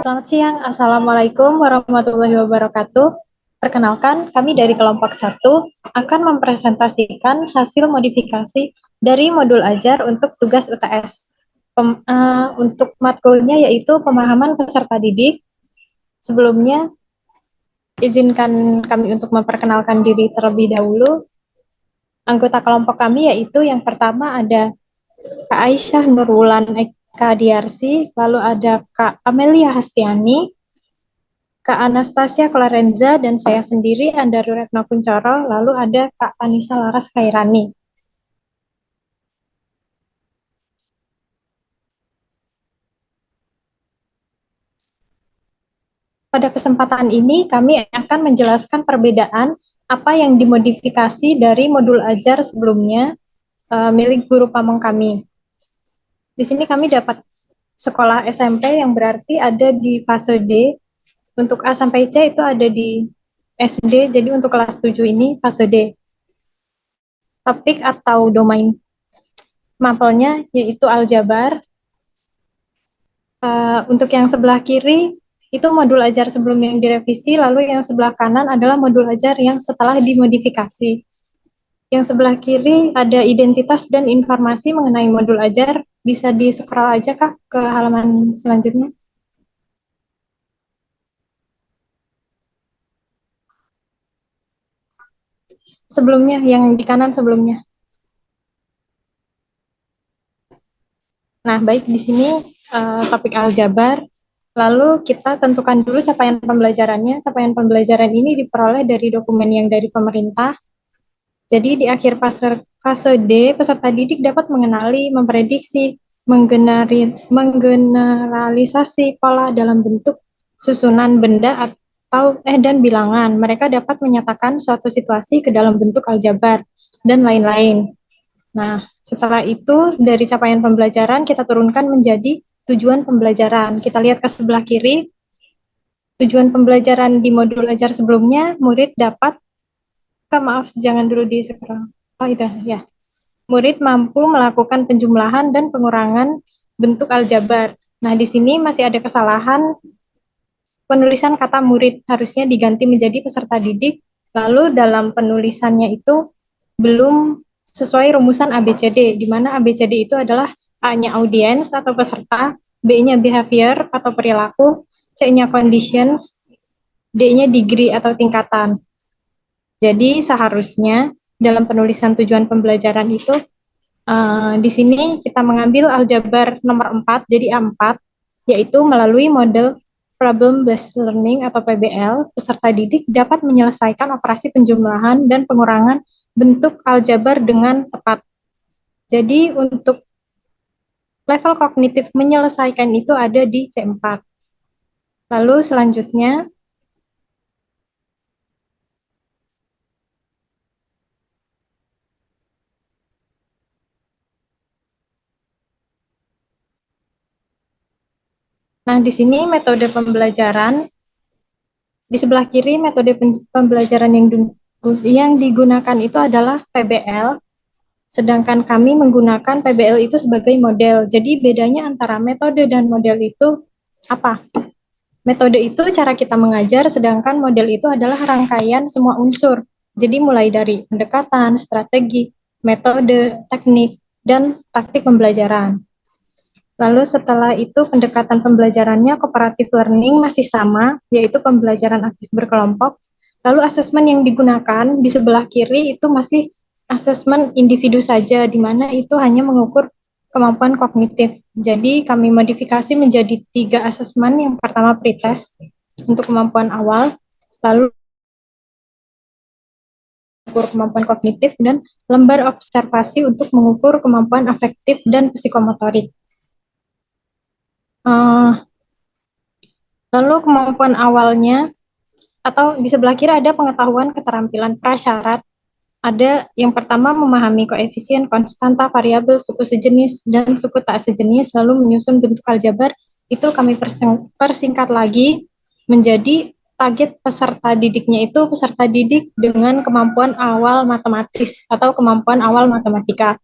Selamat siang, Assalamualaikum warahmatullahi wabarakatuh. Perkenalkan, kami dari kelompok 1 akan mempresentasikan hasil modifikasi dari modul ajar untuk tugas UTS. Untuk matkulnya yaitu pemahaman peserta didik. Sebelumnya, izinkan kami untuk memperkenalkan diri terlebih dahulu. Anggota kelompok kami yaitu yang pertama ada Kak Aisyah Nurwulan Eka Diarsi, lalu ada Kak Amelia Hastiani, Kak Anastasia Clarenza, dan saya sendiri, Andaru Retno Kuncoro, lalu ada Kak Anissa Laras Khairani. Pada kesempatan ini, kami akan menjelaskan perbedaan apa yang dimodifikasi dari modul ajar sebelumnya milik guru pamong kami. Di sini kami dapat sekolah SMP yang berarti ada di fase D. Untuk A sampai C itu ada di SD, jadi untuk kelas 7 ini fase D. Topik atau domain mapelnya yaitu aljabar. Untuk yang sebelah kiri itu modul ajar sebelum yang direvisi, lalu yang sebelah kanan adalah modul ajar yang setelah dimodifikasi. Yang sebelah kiri ada identitas dan informasi mengenai modul ajar. Bisa di-scroll aja Kak ke halaman selanjutnya. Sebelumnya, yang di kanan sebelumnya. Nah, baik di sini topik aljabar. Lalu kita tentukan dulu capaian pembelajarannya. Capaian pembelajaran ini diperoleh dari dokumen yang dari pemerintah. Jadi di akhir fase D, peserta didik dapat mengenali, memprediksi, menggeneralisasi pola dalam bentuk susunan benda atau dan bilangan. Mereka dapat menyatakan suatu situasi ke dalam bentuk aljabar dan lain-lain. Nah, setelah itu dari capaian pembelajaran kita turunkan menjadi tujuan pembelajaran. Kita lihat ke sebelah kiri, tujuan pembelajaran di modul ajar sebelumnya, murid dapat, maaf jangan dulu di scroll. Oh itu ya. Murid mampu melakukan penjumlahan dan pengurangan bentuk aljabar. Nah, di sini masih ada kesalahan penulisan kata murid, harusnya diganti menjadi peserta didik. Lalu dalam penulisannya itu belum sesuai rumusan ABCD, di mana ABCD itu adalah A-nya audience atau peserta, B-nya behavior atau perilaku, C-nya conditions, D-nya degree atau tingkatan. Jadi seharusnya dalam penulisan tujuan pembelajaran itu di sini kita mengambil aljabar nomor 4, jadi A4, yaitu melalui model Problem Based Learning atau PBL, peserta didik dapat menyelesaikan operasi penjumlahan dan pengurangan bentuk aljabar dengan tepat. Jadi untuk level kognitif menyelesaikan itu ada di C4. Lalu selanjutnya, nah di sini metode pembelajaran, di sebelah kiri metode pembelajaran yang digunakan itu adalah PBL, sedangkan kami menggunakan PBL itu sebagai model. Jadi bedanya antara metode dan model itu apa? Metode itu cara kita mengajar, sedangkan model itu adalah rangkaian semua unsur. Jadi mulai dari pendekatan, strategi, metode, teknik, dan taktik pembelajaran. Lalu setelah itu pendekatan pembelajarannya cooperative learning masih sama, yaitu pembelajaran aktif berkelompok. Lalu asesmen yang digunakan di sebelah kiri itu masih asesmen individu saja, di mana itu hanya mengukur kemampuan kognitif. Jadi kami modifikasi menjadi 3 asesmen. Yang pertama pretest untuk kemampuan awal, lalu mengukur kemampuan kognitif, dan lembar observasi untuk mengukur kemampuan afektif dan psikomotorik. Lalu kemampuan awalnya, atau di sebelah kiri ada pengetahuan keterampilan prasyarat. Ada yang pertama memahami koefisien, konstanta, variabel, suku sejenis, dan suku tak sejenis, lalu menyusun bentuk aljabar. Itu kami persingkat lagi menjadi target peserta didiknya itu peserta didik dengan kemampuan awal matematis atau kemampuan awal matematika.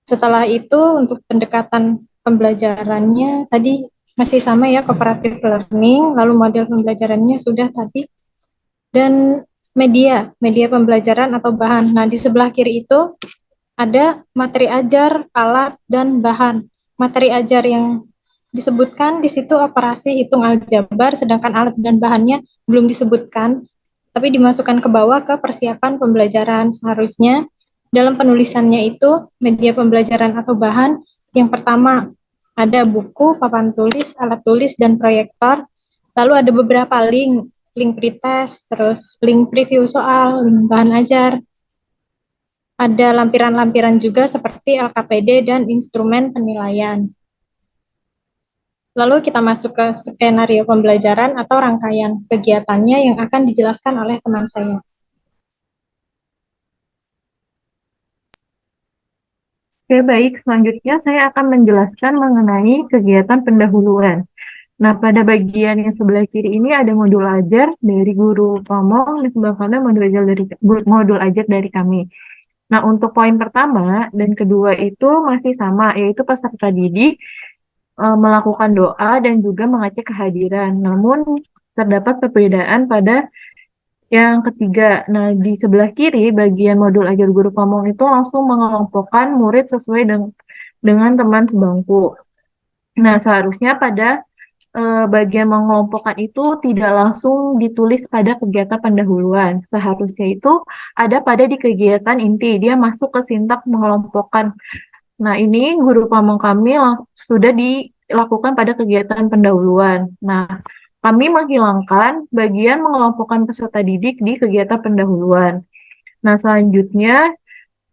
Setelah itu untuk pendekatan pembelajarannya tadi masih sama ya, cooperative learning, lalu model pembelajarannya sudah tadi, dan media pembelajaran atau bahan. Nah, di sebelah kiri itu ada materi ajar, alat, dan bahan. Materi ajar yang disebutkan di situ operasi hitung aljabar, sedangkan alat dan bahannya belum disebutkan, tapi dimasukkan ke bawah ke persiapan pembelajaran. Seharusnya dalam penulisannya itu media pembelajaran atau bahan yang pertama ada buku, papan tulis, alat tulis, dan proyektor. Lalu ada beberapa link pretest, terus link preview soal, link bahan ajar, ada lampiran-lampiran juga seperti LKPD dan instrumen penilaian. Lalu kita masuk ke skenario pembelajaran atau rangkaian kegiatannya yang akan dijelaskan oleh teman saya. Oke, baik. Selanjutnya saya akan menjelaskan mengenai kegiatan pendahuluan. Nah, pada bagian yang sebelah kiri ini ada modul ajar dari guru Pamong, di sebelah kanan modul ajar dari kami. Nah, untuk poin pertama dan kedua itu masih sama, yaitu peserta didik melakukan doa dan juga mengecek kehadiran. Namun, terdapat perbedaan pada yang ketiga. Nah, di sebelah kiri, bagian modul ajar guru Pamong itu langsung mengelompokkan murid sesuai dengan teman sebangku. Nah, seharusnya pada bagian mengelompokkan itu tidak langsung ditulis pada kegiatan pendahuluan. Seharusnya itu ada pada di kegiatan inti. Dia masuk ke sintak mengelompokkan. Nah, ini guru pamong kami sudah dilakukan pada kegiatan pendahuluan. Nah, kami menghilangkan bagian mengelompokkan peserta didik di kegiatan pendahuluan. Nah, selanjutnya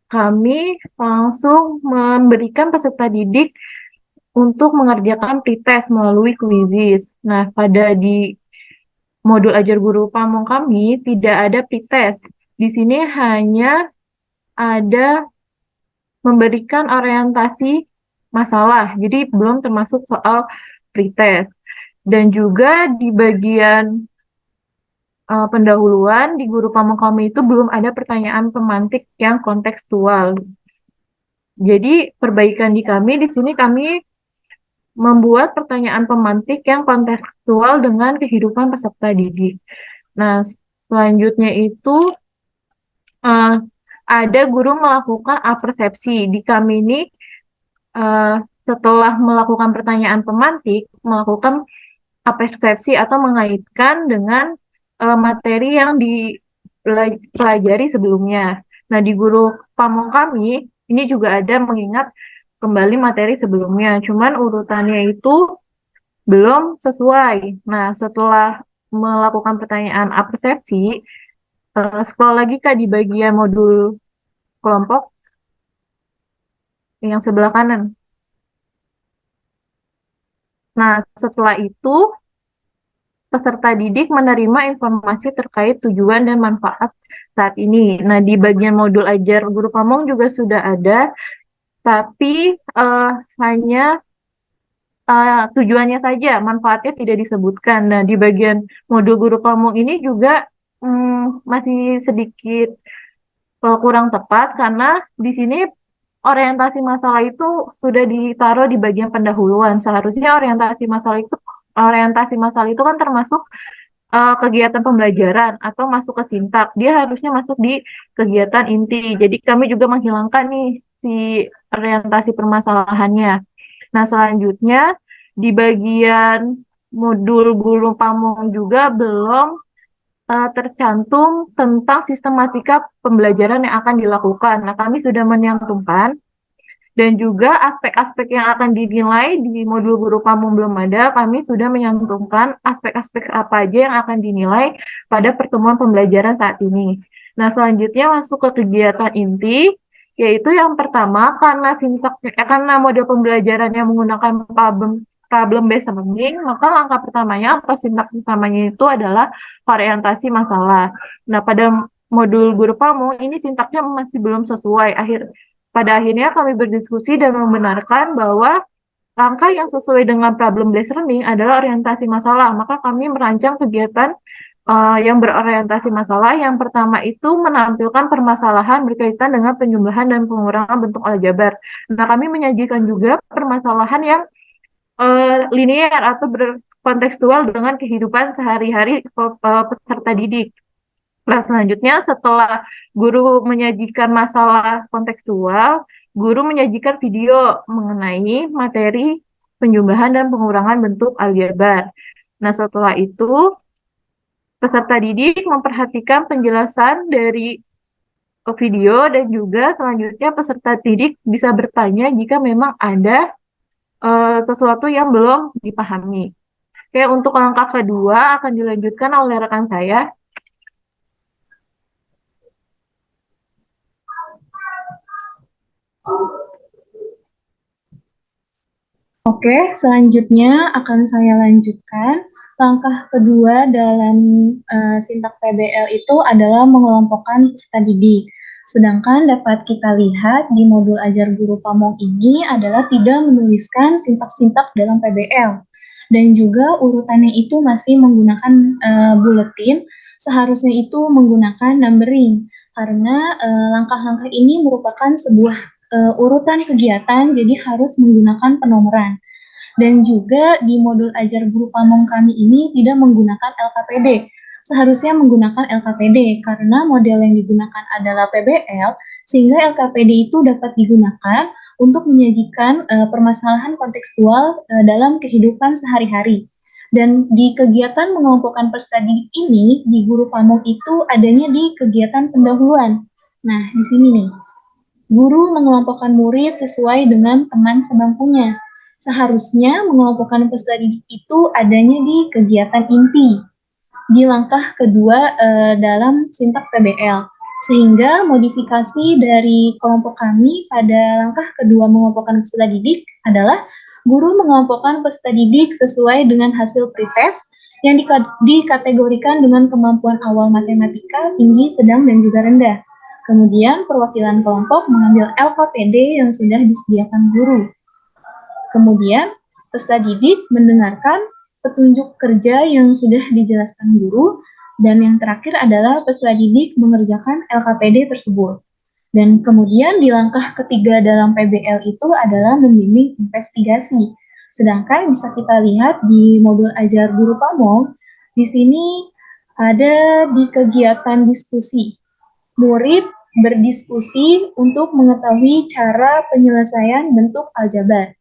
kami langsung memberikan peserta didik untuk mengerjakan pretest melalui quizzes. Nah, pada di modul ajar guru pamong kami tidak ada pretest. Di sini hanya ada memberikan orientasi masalah, jadi belum termasuk soal pretest. Dan juga di bagian pendahuluan di guru pamong kami itu belum ada pertanyaan pemantik yang kontekstual. Jadi perbaikan di kami di sini kami membuat pertanyaan pemantik yang kontekstual dengan kehidupan peserta didik. Nah, selanjutnya itu uh, ada guru melakukan apersepsi. Di kami ini uh, setelah melakukan pertanyaan pemantik, melakukan apersepsi atau mengaitkan dengan materi yang dipelajari sebelumnya. Nah, di guru pamong kami, ini juga ada mengingat kembali materi sebelumnya. Cuman urutannya itu belum sesuai. Nah, setelah melakukan pertanyaan apersepsi, scroll lagi Kak di bagian modul kelompok yang sebelah kanan. Nah, setelah itu peserta didik menerima informasi terkait tujuan dan manfaat saat ini. Nah, di bagian modul ajar guru pamong juga sudah ada, tapi hanya tujuannya saja, manfaatnya tidak disebutkan. Nah, di bagian modul guru pamong ini juga masih sedikit kurang tepat karena di sini orientasi masalah itu sudah ditaruh di bagian pendahuluan. Seharusnya orientasi masalah itu kan termasuk kegiatan pembelajaran atau masuk ke sintak. Dia harusnya masuk di kegiatan inti. Jadi kami juga menghilangkan nih si orientasi permasalahannya. Nah, selanjutnya di bagian modul guru pamong juga belum tercantum tentang sistematika pembelajaran yang akan dilakukan. Nah, kami sudah menyantumkan dan juga aspek-aspek yang akan dinilai di modul guru pamong belum ada, kami sudah menyantumkan aspek-aspek apa aja yang akan dinilai pada pertemuan pembelajaran saat ini. Nah, selanjutnya masuk ke kegiatan inti, yaitu yang pertama karena model pembelajaran yang menggunakan problem based learning, maka langkah pertamanya atau sintak pertamanya itu adalah orientasi masalah. Nah, pada modul guru pamong ini sintaknya masih belum sesuai. Pada akhirnya kami berdiskusi dan membenarkan bahwa langkah yang sesuai dengan problem based learning adalah orientasi masalah. Maka kami merancang kegiatan yang berorientasi masalah. Yang pertama itu menampilkan permasalahan berkaitan dengan penjumlahan dan pengurangan bentuk aljabar. Nah, kami menyajikan juga permasalahan yang linear atau berkontekstual dengan kehidupan sehari-hari peserta didik. Nah, selanjutnya setelah guru menyajikan masalah kontekstual, guru menyajikan video mengenai materi penjumlahan dan pengurangan bentuk aljabar. Nah, setelah itu peserta didik memperhatikan penjelasan dari video dan juga selanjutnya peserta didik bisa bertanya jika memang ada sesuatu yang belum dipahami. Oke, untuk langkah kedua akan dilanjutkan oleh rekan saya. Oke, selanjutnya akan saya lanjutkan. Langkah kedua dalam sintak PBL itu adalah mengelompokkan peserta didik. Sedangkan dapat kita lihat di modul ajar guru pamong ini adalah tidak menuliskan sintak-sintak dalam PBL. Dan juga urutannya itu masih menggunakan buletin, seharusnya itu menggunakan numbering. Karena langkah-langkah ini merupakan sebuah urutan kegiatan, jadi harus menggunakan penomoran. Dan juga di modul ajar guru pamong kami ini tidak menggunakan LKPD. Seharusnya menggunakan LKPD karena model yang digunakan adalah PBL, sehingga LKPD itu dapat digunakan untuk menyajikan permasalahan kontekstual dalam kehidupan sehari-hari. Dan di kegiatan mengelompokkan peserta didik ini, di guru pamong itu adanya di kegiatan pendahuluan. Nah, di sini nih, guru mengelompokkan murid sesuai dengan teman sebangkunya. Seharusnya mengelompokkan peserta didik itu adanya di kegiatan inti, di langkah kedua dalam sintak PBL. Sehingga modifikasi dari kelompok kami pada langkah kedua mengelompokkan peserta didik adalah guru mengelompokkan peserta didik sesuai dengan hasil pretest yang dikategorikan dengan kemampuan awal matematika, tinggi, sedang, dan juga rendah. Kemudian perwakilan kelompok mengambil LKPD yang sudah disediakan guru. Kemudian, peserta didik mendengarkan petunjuk kerja yang sudah dijelaskan guru, dan yang terakhir adalah peserta didik mengerjakan LKPD tersebut. Dan kemudian di langkah ketiga dalam PBL itu adalah membimbing investigasi. Sedangkan bisa kita lihat di modul ajar guru pamong, di sini ada di kegiatan diskusi. Murid berdiskusi untuk mengetahui cara penyelesaian bentuk aljabar.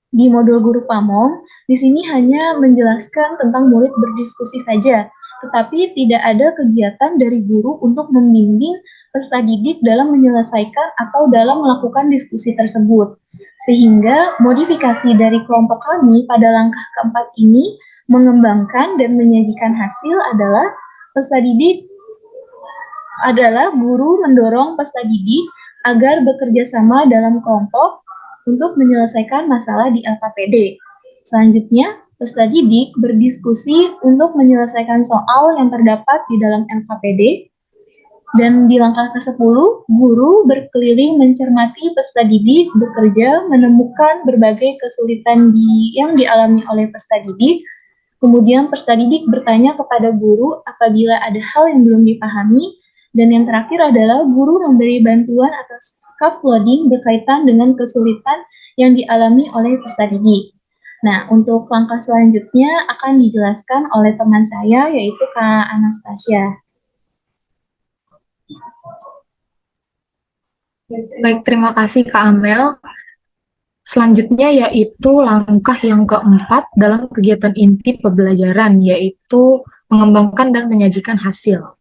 Di modul guru pamong, di sini hanya menjelaskan tentang murid berdiskusi saja, tetapi tidak ada kegiatan dari guru untuk membimbing peserta didik dalam menyelesaikan atau dalam melakukan diskusi tersebut. Sehingga modifikasi dari kelompok kami pada langkah keempat ini mengembangkan dan menyajikan hasil adalah peserta didik adalah guru mendorong peserta didik agar bekerja sama dalam kelompok untuk menyelesaikan masalah di LKPD. Selanjutnya, peserta didik berdiskusi untuk menyelesaikan soal yang terdapat di dalam LKPD. Dan di langkah ke-10, guru berkeliling mencermati peserta didik bekerja menemukan berbagai kesulitan yang dialami oleh peserta didik. Kemudian peserta didik bertanya kepada guru apabila ada hal yang belum dipahami. Dan yang terakhir adalah guru memberi bantuan atas scaffolding berkaitan dengan kesulitan yang dialami oleh peserta didik. Nah, untuk langkah selanjutnya akan dijelaskan oleh teman saya, yaitu Kak Anastasia. Baik, terima kasih Kak Amel. Selanjutnya yaitu langkah yang keempat dalam kegiatan inti pembelajaran, yaitu mengembangkan dan menyajikan hasil.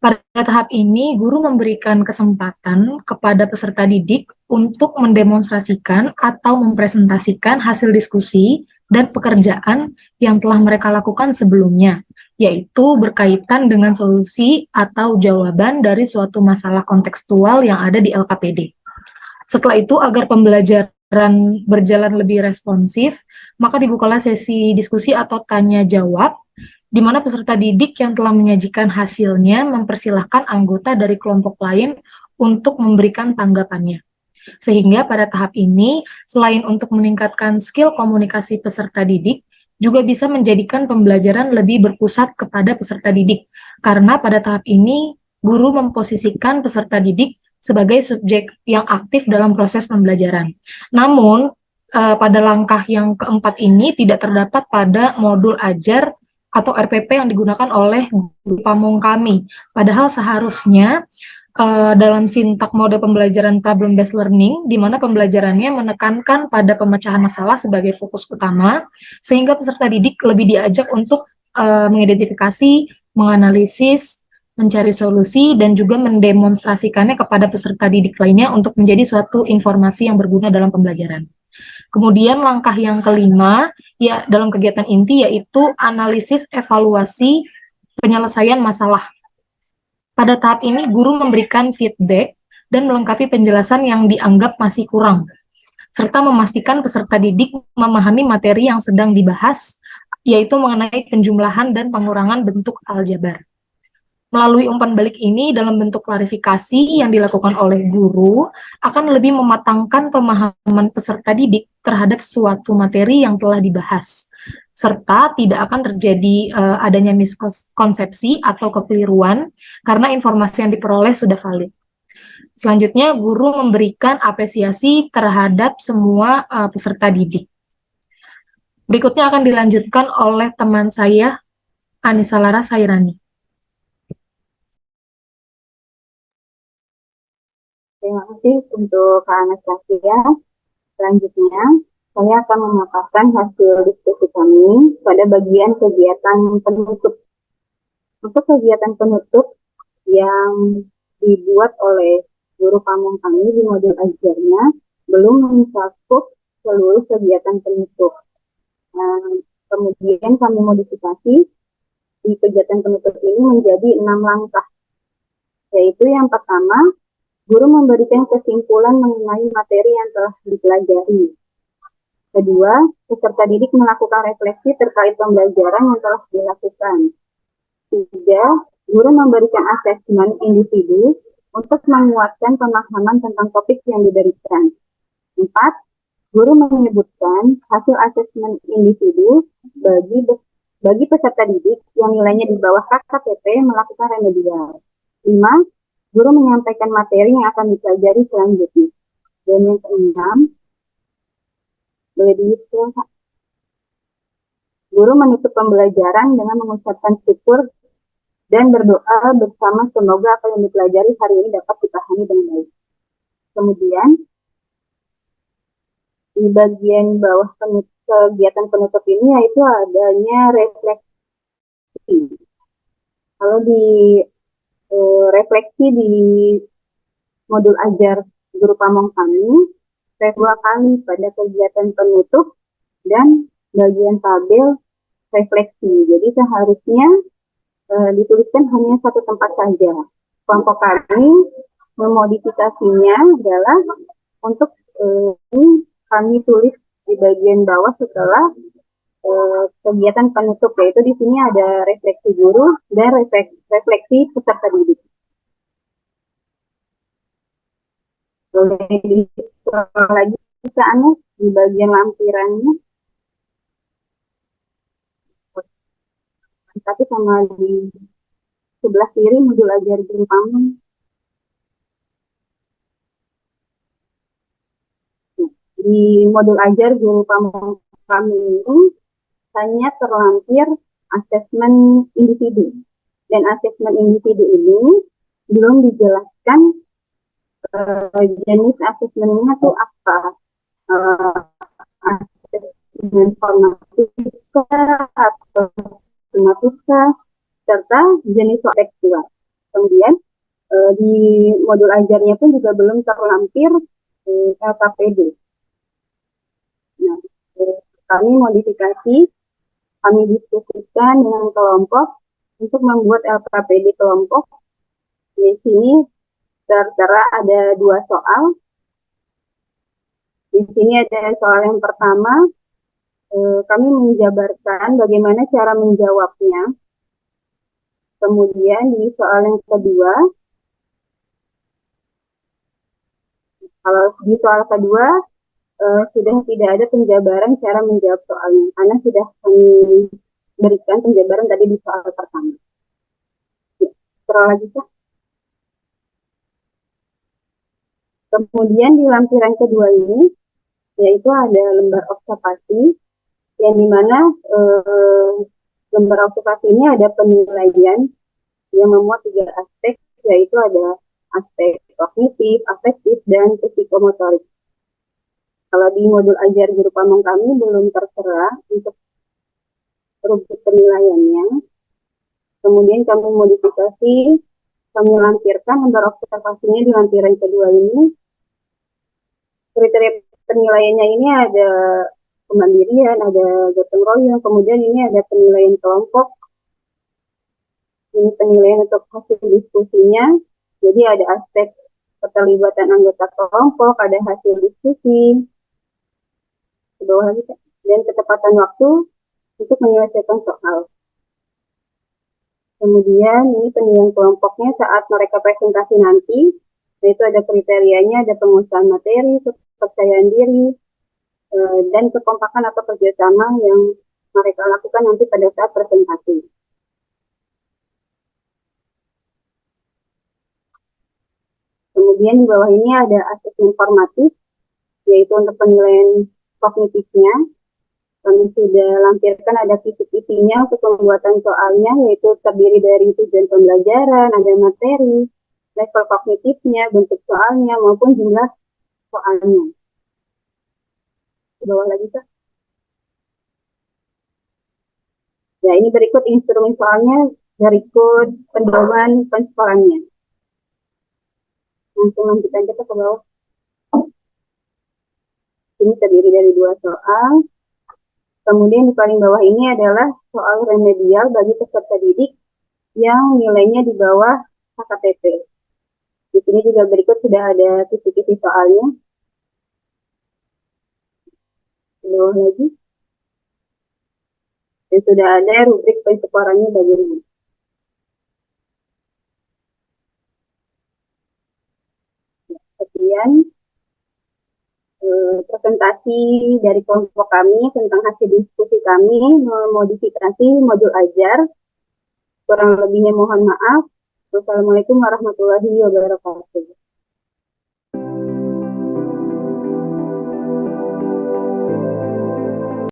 Pada tahap ini, guru memberikan kesempatan kepada peserta didik untuk mendemonstrasikan atau mempresentasikan hasil diskusi dan pekerjaan yang telah mereka lakukan sebelumnya, yaitu berkaitan dengan solusi atau jawaban dari suatu masalah kontekstual yang ada di LKPD. Setelah itu, agar pembelajaran berjalan lebih responsif, maka dibukalah sesi diskusi atau tanya-jawab di mana peserta didik yang telah menyajikan hasilnya mempersilahkan anggota dari kelompok lain untuk memberikan tanggapannya. Sehingga pada tahap ini, selain untuk meningkatkan skill komunikasi peserta didik, juga bisa menjadikan pembelajaran lebih berpusat kepada peserta didik. Karena pada tahap ini, guru memposisikan peserta didik sebagai subjek yang aktif dalam proses pembelajaran. Namun, pada langkah yang keempat ini tidak terdapat pada modul ajar atau RPP yang digunakan oleh guru pamong kami. Padahal seharusnya dalam sintak mode pembelajaran problem based learning, di mana pembelajarannya menekankan pada pemecahan masalah sebagai fokus utama, sehingga peserta didik lebih diajak untuk mengidentifikasi, menganalisis, mencari solusi, dan juga mendemonstrasikannya kepada peserta didik lainnya untuk menjadi suatu informasi yang berguna dalam pembelajaran. Kemudian langkah yang kelima, ya dalam kegiatan inti yaitu analisis evaluasi penyelesaian masalah. Pada tahap ini, guru memberikan feedback dan melengkapi penjelasan yang dianggap masih kurang, serta memastikan peserta didik memahami materi yang sedang dibahas, yaitu mengenai penjumlahan dan pengurangan bentuk aljabar. Melalui umpan balik ini dalam bentuk klarifikasi yang dilakukan oleh guru akan lebih mematangkan pemahaman peserta didik terhadap suatu materi yang telah dibahas, serta tidak akan terjadi adanya miskonsepsi atau kekeliruan karena informasi yang diperoleh sudah valid. Selanjutnya, guru memberikan apresiasi terhadap semua peserta didik. Berikutnya akan dilanjutkan oleh teman saya, Anissa Lara Sairani. Terima kasih untuk Kak Anastasia. Selanjutnya, saya akan memaparkan hasil diskusi kami pada bagian kegiatan penutup. Untuk kegiatan penutup yang dibuat oleh guru pamong kami di modul ajarnya belum mencakup seluruh kegiatan penutup. Kemudian kami modifikasi di kegiatan penutup ini menjadi 6 langkah, yaitu yang pertama, guru memberikan kesimpulan mengenai materi yang telah dipelajari. Kedua, peserta didik melakukan refleksi terkait pembelajaran yang telah dilakukan. Tiga, guru memberikan asesmen individu untuk menguatkan pemahaman tentang topik yang diberikan. Empat, guru menyebutkan hasil asesmen individu bagi peserta didik yang nilainya di bawah KKPP melakukan remedial. 5. Guru menyampaikan materi yang akan dipelajari selanjutnya. Dan yang keenam, boleh dihitung, Pak. Guru menutup pembelajaran dengan mengucapkan syukur dan berdoa bersama semoga apa yang dipelajari hari ini dapat dipahami dengan baik. Kemudian, di bagian bawah kegiatan penutup ini yaitu adanya refleksi. Kalau di refleksi di modul ajar guru pamong kami, saya 2 kali pada kegiatan penutup dan bagian tabel refleksi. Jadi seharusnya dituliskan hanya satu tempat saja. Kelompok kami memodifikasinya adalah untuk ini kami tulis di bagian bawah setelah kegiatan penutup, yaitu di sini ada refleksi guru dan refleksi peserta didik. Boleh diulang lagi pesaannya di bagian lampirannya, tapi sama di sebelah kiri modul ajar guru pamong. Di modul ajar guru pamong kami ini hanya terlampir asesmen individu. Dan asesmen individu ini belum dijelaskan jenis asesmennya itu apa. Asesmen formatika atau sumatika, serta jenis tekstual. Kemudian di modul ajarnya pun juga belum terlampir LKPD. Nah, kami modifikasi, kami diskusikan dengan kelompok untuk membuat LKPD kelompok. Di sini tertera ada 2 soal. Di sini ada soal yang pertama, kami menjabarkan bagaimana cara menjawabnya. Kemudian di soal yang kedua, kalau di soal kedua sudah tidak ada penjabaran cara menjawab soalnya, karena sudah kami berikan penjabaran tadi di soal pertama. Scroll lagi, Kak. Kemudian di lampiran kedua ini yaitu ada lembar observasi, yang dimana lembar observasi ini ada penilaian yang memuat 3 aspek, yaitu ada aspek kognitif, afektif, dan psikomotorik. Kalau di modul ajar guru pamong kami belum tertera untuk rubrik penilaiannya. Kemudian kami modifikasi, kami lampirkan lembar observasinya di lampiran kedua ini. Kriteria penilaiannya ini ada kemandirian, ada gotong royong, kemudian ini ada penilaian kelompok. Ini penilaian untuk hasil diskusinya. Jadi ada aspek keterlibatan anggota kelompok, ada hasil diskusi, ke bawah lagi, dan ketepatan waktu untuk menyelesaikan soal. Kemudian ini penilaian kelompoknya saat mereka presentasi nanti, yaitu ada kriterianya, ada pengusahaan materi, kepercayaan diri, dan kekompakan atau kerjasama yang mereka lakukan nanti pada saat presentasi. Kemudian di bawah ini ada asesmen formatif, yaitu untuk penilaian kognitifnya. Kami sudah lampirkan ada kisi-kisinya untuk pembuatan soalnya, yaitu terdiri dari tujuan pembelajaran, ada materi, level kognitifnya, bentuk soalnya, maupun jumlah soalnya. Ke bawah lagi, Kak. Ya, ini berikut instrumen soalnya, berikut pedoman penskolarannya. Langsung lanjutkan kita ke bawah. Ini terdiri dari 2 soal. Kemudian di paling bawah ini adalah soal remedial bagi peserta didik yang nilainya di bawah HKTP. Di sini juga berikut sudah ada kisi-kisi soalnya. Di bawah lagi. Dan sudah ada rubrik penskolarannya bagaimana. Kemudian presentasi dari kelompok kami tentang hasil diskusi kami memodifikasi modul ajar. Kurang lebihnya mohon maaf. Wassalamualaikum warahmatullahi wabarakatuh.